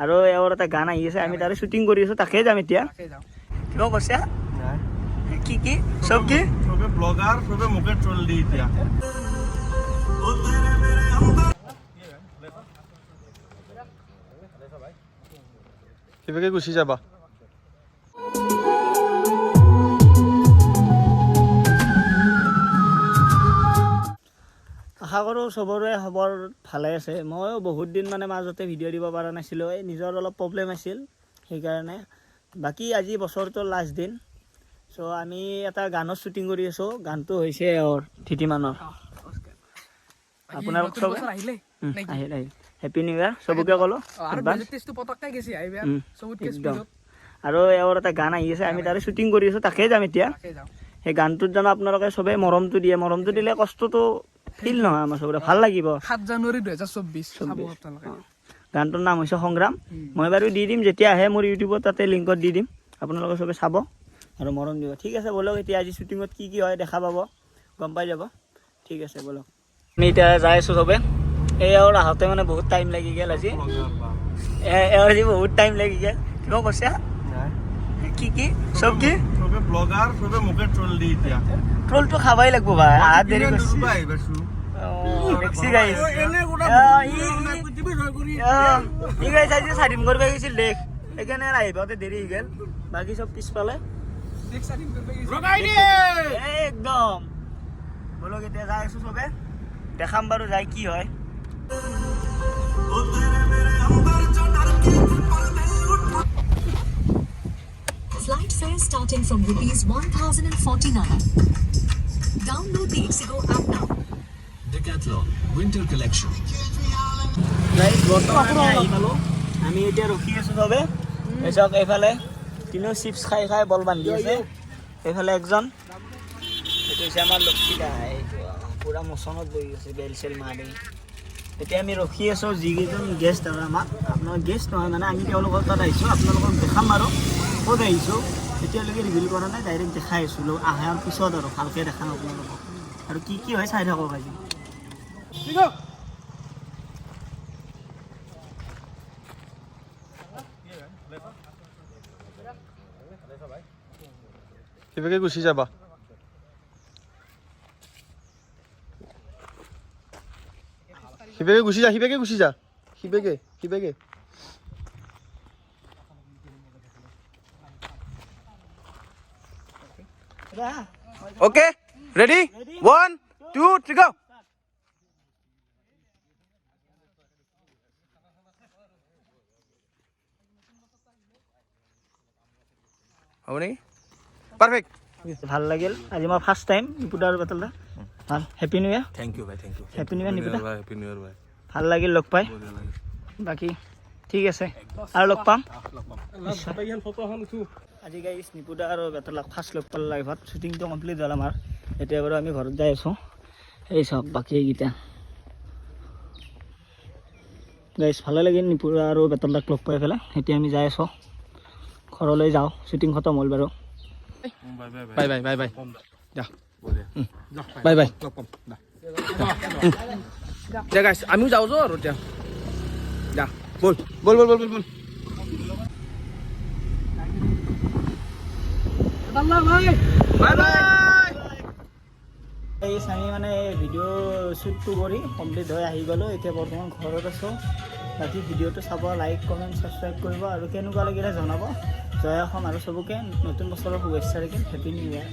আৰু এওঁৰ এটা গান আহি আছে, আমি তাৰে শ্বুটিং কৰি আছোঁ, তাকে যাম এতিয়া। কিবা কৈছা? কি কি চব কি সবে ব্লগার সবে মুখে ট্রোল দিয়ে দিয়া কিভাবে গুছি যাবা আশা কৰোঁ চবৰে খবৰ ভালে আছে। ময়ো বহুত দিন মানে মাজতে ভিডিঅ' দিব পৰা নাছিলোঁ, এই নিজৰ অলপ প্ৰব্লেম আছিল সেইকাৰণে। বাকী আজি বছৰটোৰ লাষ্ট দিন, চ' আমি এটা গানৰ শ্বুটিং কৰি আছোঁ। গানটো হৈছে এওঁৰ ধৃতিমানৰ। আপোনালোক চবে আহিল হেপী নিউ ইয়াৰ চবকে ক'লোঁ একদম। আৰু এওঁৰ এটা গান আহি আছে, আমি তাৰে শ্বুটিং কৰি আছোঁ, তাকে যাম এতিয়া। সেই গানটোত জানো আপোনালোকে চবেই মৰমটো দিয়ে, মৰমটো দিলে কষ্টটো ফিল নহয় আমাৰ চবৰে, ভাল লাগিব। 7 জানুৱাৰী 2024 গানটোৰ নাম হৈছে সংগ্ৰাম। মই বাৰু দি দিম যেতিয়া আহে মোৰ ইউটিউবত, তাতে লিংকত দি দিম, আপোনালোকে চবে চাব আৰু মৰম দিব। ঠিক আছে ব'লক, এতিয়া আজি শ্বুটিঙত কি কি হয় দেখা পাব, গম পাই যাব। ঠিক আছে ব'লক, আমি এতিয়া যাই আছোঁ চবে। এই আৰু আহোঁতে মানে বহুত টাইম লাগি গ'ল আজি, আজি বহুত টাইম লাগি গ'ল। কিবা কৈছা? কি কি চব কি সবে ব্লগার সবে মুখে ট্রোল দিয়ে দিয়া ট্ৰলটো খাবাই লাগিব ভাই, আহাত দেৰি কৰিছে। স্বাধীন কৰিব গৈছিল দেশ, সেইকাৰণে আহিবতে দেৰি হৈ গ'ল। বাকী চব পিছফালে একদম। বলক এতিয়া যাই আছো চবে, দেখাম বাৰু যাই কি হয়। Flight fare starting from ₹1049. Download the Ixigo app now. Decathlon Winter Collection. আমি এতিয়া ৰখি আছো চবে। এচক এইফালে তিনিও চিপছ খাই খাই বল বান্ধি আছে। এইফালে একজন, এইটো হৈছে আমাৰ লক্ষী দা, এইটো পুৰা মচনত বহি আছে বেল চেল মাৰি। এতিয়া আমি ৰখি আছোঁ যিকেইজন গেষ্ট আৰু আমাক, আপোনাৰ গেষ্ট নহয় মানে আমি তেওঁলোকৰ তাত আহিছোঁ, আপোনালোকক দেখাম আৰু ক'ত আহিছোঁ। এতিয়ালৈকে ৰিভিল কৰা নাই, ডাইৰেক্ট দেখাই আছিলোঁ আহাৰ পিছত আৰু ভালকৈ দেখাম আপোনালোকক। আৰু কি কি হয় চাই থাকক আজি। কিভাবে গুছি যাবা সিবেগে গুছি যা সিবেগে Okay, ready? 1, 2, 3, go. হ'ব নেকি? পারফেক্ট। ভাল লাগিল আজি মই ফাৰ্ষ্ট টাইম নিপুদা আৰু বেতলদা। ভাল, happy new year. Thank you ভাই, thank you. Happy new year নিপুদা, হ্যাপি নিউ ইয়াৰ ভাই। ভাল লাগিল লগ পাই। বাকী ঠিক আছে আৰু লগ পাম। আজি গাইছ নিপুদা আৰু বেতলাক ফাৰ্ষ্ট লগ পালোঁ লাইভত। শ্বুটিংটো কমপ্লিট হ'ল আমাৰ, এতিয়া বাৰু আমি ঘৰত যাই আছোঁ। এই চব বাকী এইকেইটা গাইছ ভালে লাগিল নিপুদা আৰু বেতলদাক লগ পাই পেলাই। এতিয়া আমি যাই আছোঁ ঘৰলৈ, যাওঁ, শ্বুটিং খতম হ'ল বাৰু। বাই বাই বাই বাই যা বাই বাই যা গাইস আমিও যাও আৰু এতিয়া যা বল বল বল বল বল বাই বাই। এই আমি মানে ভিডিঅ' শ্বুটটো কৰি কমপ্লিট হৈ আহি গ'লোঁ। এতিয়া বৰ্তমান ঘৰত আছোঁ। বাকী ভিডিঅ'টো চাব, লাইক কমেণ্ট ছাবস্ক্ৰাইব কৰিব আৰু কেনেকুৱা লাগিলে জনাব। জয় অসম আৰু চবকে নতুন বছৰৰ শুভেচ্ছা থাকিল। হেপী নিউ ইয়াৰ।